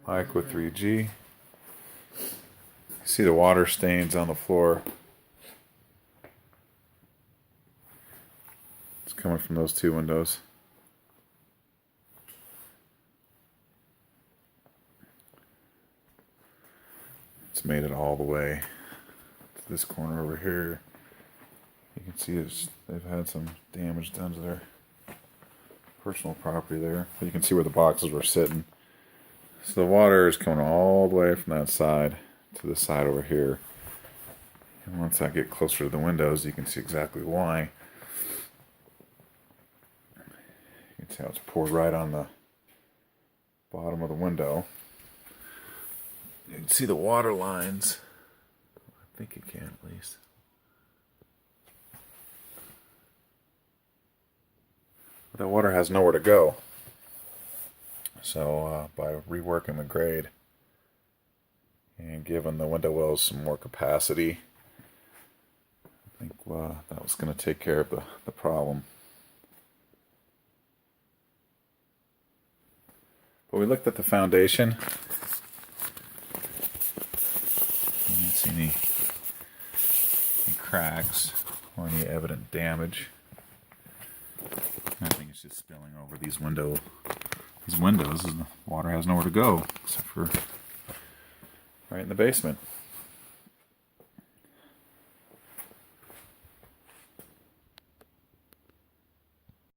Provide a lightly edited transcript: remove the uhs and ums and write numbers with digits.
Aqua 3G. See the water stains on the floor. It's coming from those two windows. It's made it all the way to this corner over here. You can see they've had some damage done to their personal property there. You can see where the boxes were sitting. So the water is coming all the way from that side to the side over here. And once I get closer to the windows, you can see exactly why. You can see how it's poured right on the bottom of the window. You can see the water lines. I think you can at least. But that water has nowhere to go. So by reworking the grade and giving the window wells some more capacity, I think that was going to take care of the problem. But we looked at the foundation. You didn't see any cracks or any evident damage. I think it's just spilling over these windows, and the water has nowhere to go except for right in the basement.